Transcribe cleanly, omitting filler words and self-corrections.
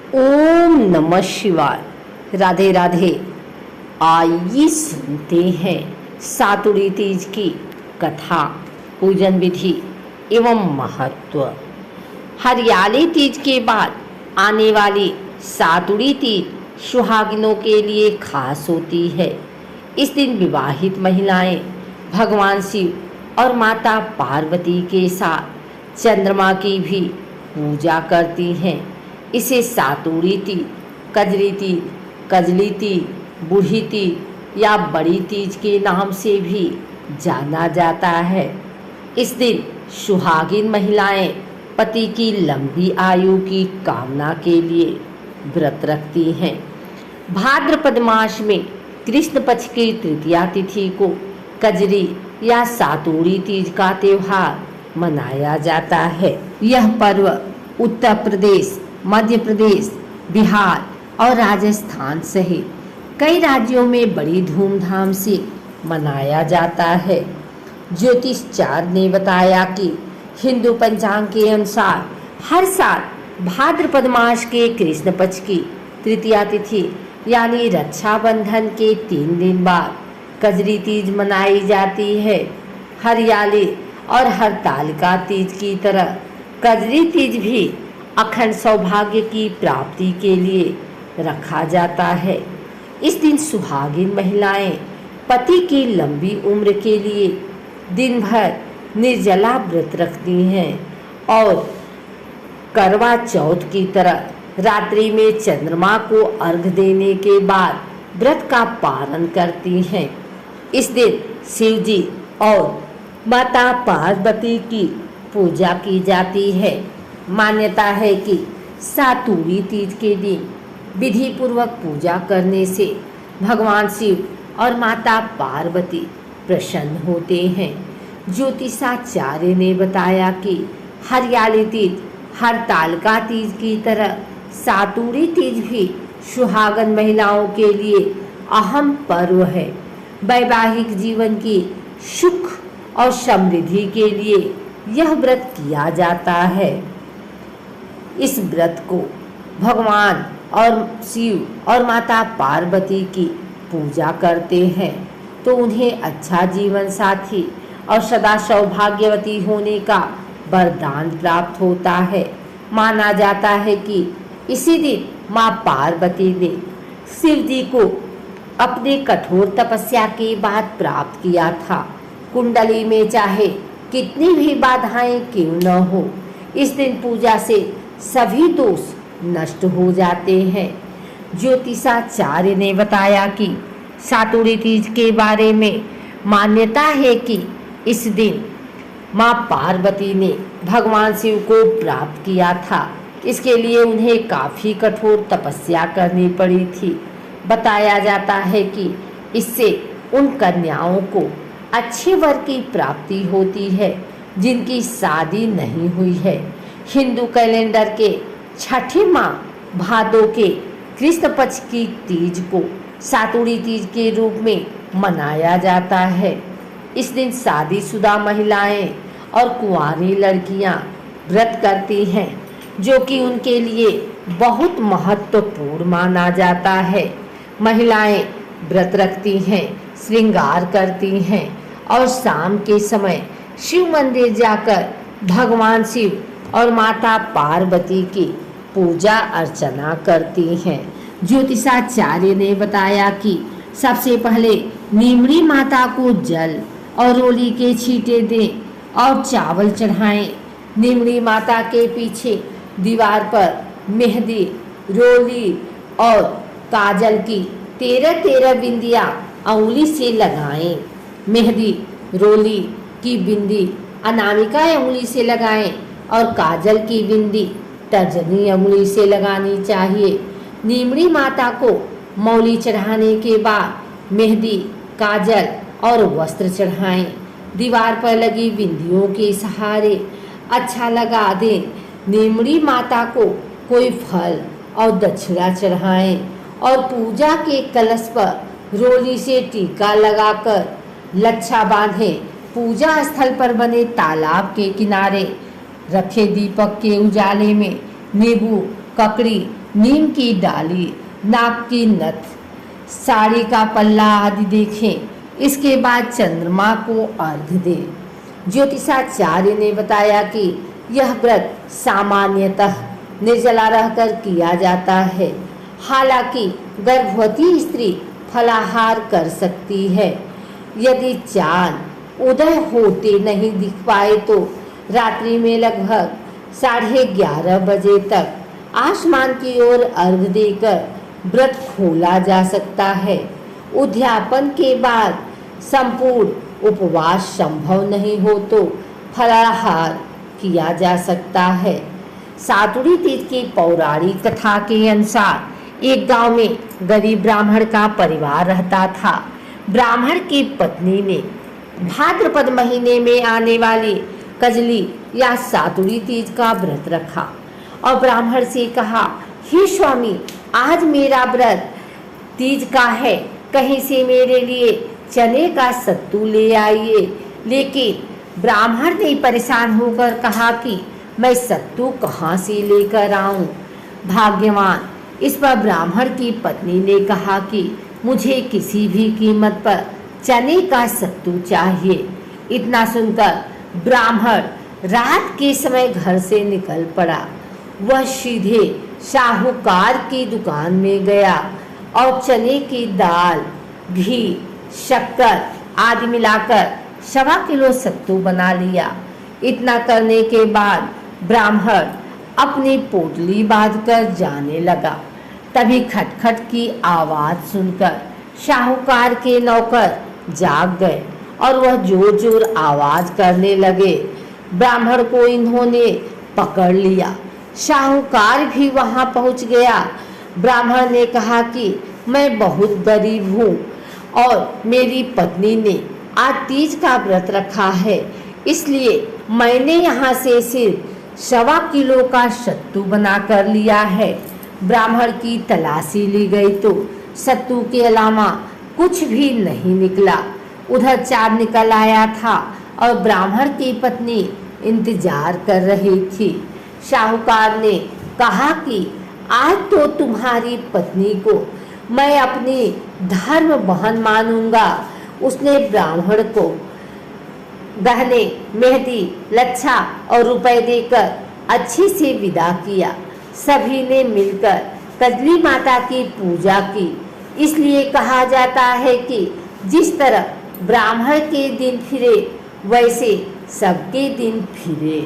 ओम नमः शिवाय। राधे राधे। आइए सुनते हैं सातुड़ी तीज की कथा, पूजन विधि एवं महत्व। हरियाली तीज के बाद आने वाली सातुड़ी तीज सुहागिनों के लिए खास होती है। इस दिन विवाहित महिलाएं भगवान शिव और माता पार्वती के साथ चंद्रमा की भी पूजा करती हैं। इसे सातुड़ी तीज, कजरी तीज, कजली तीज, बूढ़ी तीज या बड़ी तीज के नाम से भी जाना जाता है। इस दिन सुहागिन महिलाएं पति की लंबी आयु की कामना के लिए व्रत रखती हैं। भाद्रपद मास में कृष्ण पक्ष की तृतीया तिथि को कजरी या सातुड़ी तीज का त्योहार मनाया जाता है। यह पर्व उत्तर प्रदेश, मध्य प्रदेश, बिहार और राजस्थान सहित कई राज्यों में बड़ी धूमधाम से मनाया जाता है। ज्योतिषाचार्य ने बताया कि हिंदू पंचांग के अनुसार हर साल भाद्रपद मास के कृष्ण पक्ष की तृतीया तिथि यानी रक्षाबंधन के 3 दिन बाद कजरी तीज मनाई जाती है। हरियाली और हरतालिका तीज की तरह कजरी तीज भी अखंड सौभाग्य की प्राप्ति के लिए रखा जाता है। इस दिन सुहागिन महिलाएं पति की लंबी उम्र के लिए दिन भर निर्जला व्रत रखती हैं और करवा चौथ की तरह रात्रि में चंद्रमा को अर्घ्य देने के बाद व्रत का पालन करती हैं। इस दिन शिव जी और माता पार्वती की पूजा की जाती है। मान्यता है कि सातुड़ी तीज के दिन विधि पूर्वक पूजा करने से भगवान शिव और माता पार्वती प्रसन्न होते हैं। ज्योतिषाचार्य ने बताया कि हरियाली तीज, हरतालिका तीज की तरह सातुड़ी तीज भी सुहागन महिलाओं के लिए अहम पर्व है। वैवाहिक जीवन की सुख और समृद्धि के लिए यह व्रत किया जाता है। इस व्रत को भगवान और शिव और माता पार्वती की पूजा करते हैं तो उन्हें अच्छा जीवन साथी और सदा सौभाग्यवती होने का वरदान प्राप्त होता है। माना जाता है कि इसी दिन माँ पार्वती ने शिव जी को अपने कठोर तपस्या के बाद प्राप्त किया था। कुंडली में चाहे कितनी भी बाधाएं क्यों न हो, इस दिन पूजा से सभी दोष नष्ट हो जाते हैं। ज्योतिषाचार्य ने बताया कि सातुड़ी तीज के बारे में मान्यता है कि इस दिन माँ पार्वती ने भगवान शिव को प्राप्त किया था। इसके लिए उन्हें काफ़ी कठोर तपस्या करनी पड़ी थी। बताया जाता है कि इससे उन कन्याओं को अच्छे वर की प्राप्ति होती है जिनकी शादी नहीं हुई है। हिंदू कैलेंडर के छठे माह भादों के कृष्ण पक्ष की तीज को सातुड़ी तीज के रूप में मनाया जाता है। इस दिन शादीशुदा महिलाएं और कुंवारी लड़कियां व्रत करती हैं, जो कि उनके लिए बहुत महत्वपूर्ण माना जाता है। महिलाएं व्रत रखती हैं, श्रृंगार करती हैं और शाम के समय शिव मंदिर जाकर भगवान शिव और माता पार्वती की पूजा अर्चना करती हैं। ज्योतिषाचार्य ने बताया कि सबसे पहले नीमड़ी माता को जल और रोली के छींटे दें और चावल चढ़ाएं। नीमड़ी माता के पीछे दीवार पर मेहंदी, रोली और काजल की 13 बिंदियां अंगुली से लगाएं। मेहंदी, रोली की बिंदी अनामिका अंगुली से लगाएं और काजल की बिंदी तर्जनी अंगुली से लगानी चाहिए। नीमड़ी माता को मौली चढ़ाने के बाद मेहंदी, काजल और वस्त्र चढ़ाएं। दीवार पर लगी बिंदियों के सहारे अच्छा लगा दें। नीमड़ी माता को कोई फल और दक्षिणा चढ़ाएं और पूजा के कलश पर रोली से टीका लगाकर लच्छा बांधें। पूजा स्थल पर बने तालाब के किनारे रखे दीपक के उजाले में नींबू, ककड़ी, नीम की डाली, नाक की नथ, साड़ी का पल्ला आदि देखें। इसके बाद चंद्रमा को अर्घ्य दे। ज्योतिषाचार्य ने बताया कि यह व्रत सामान्यतः निर्जला रहकर किया जाता है। हालांकि गर्भवती स्त्री फलाहार कर सकती है। यदि चांद उदय होते नहीं दिख पाए तो रात्रि में लगभग 11:30 बजे तक आसमान की ओर अर्घ्य देकर व्रत खोला जा सकता है। उद्यापन के बाद संपूर्ण उपवास संभव नहीं हो तो फलाहार किया जा सकता है। सातुड़ी तीज की पौराणिक कथा के अनुसार एक गांव में गरीब ब्राह्मण का परिवार रहता था। ब्राह्मण की पत्नी ने भाद्रपद महीने में आने वाली कजली या सातुड़ी तीज का व्रत रखा और ब्राह्मण से कहा, हे स्वामी, आज मेरा व्रत तीज का है, कहीं से मेरे लिए चने का सत्तू ले आइए। लेकिन ब्राह्मण ने परेशान होकर कहा कि मैं सत्तू कहाँ से लेकर आऊं। भाग्यवान इस पर ब्राह्मण की पत्नी ने कहा कि मुझे किसी भी कीमत पर चने का सत्तू चाहिए। इतना सुनकर ब्राह्मण रात के समय घर से निकल पड़ा। वह सीधे साहूकार की दुकान में गया और चने की दाल, घी, शक्कर आदि मिलाकर 1.25 किलो सत्तू बना लिया। इतना करने के बाद ब्राह्मण अपनी पोटली बांधकर जाने लगा। तभी खटखट की आवाज़ सुनकर साहूकार के नौकर जाग गए और वह जोर जोर आवाज़ करने लगे। ब्राह्मण को इन्होंने पकड़ लिया। साहूकार भी वहां पहुंच गया। ब्राह्मण ने कहा कि मैं बहुत गरीब हूँ और मेरी पत्नी ने आज तीज का व्रत रखा है, इसलिए मैंने यहाँ से सिर्फ 1.25 किलो का सत्तू बना कर लिया है। ब्राह्मण की तलाशी ली गई तो सत्तू के अलावा कुछ भी नहीं निकला। उधर चाँद निकल आया था और ब्राह्मण की पत्नी इंतजार कर रही थी। साहूकार ने कहा कि आज तो तुम्हारी पत्नी को मैं अपनी धर्म बहन मानूंगा। उसने ब्राह्मण को गहने, मेहंदी, लच्छा और रुपए देकर अच्छे से विदा किया। सभी ने मिलकर कजली माता की पूजा की। इसलिए कहा जाता है कि जिस तरह ब्राह्मण के दिन फिरे वैसे सबके दिन फिरे।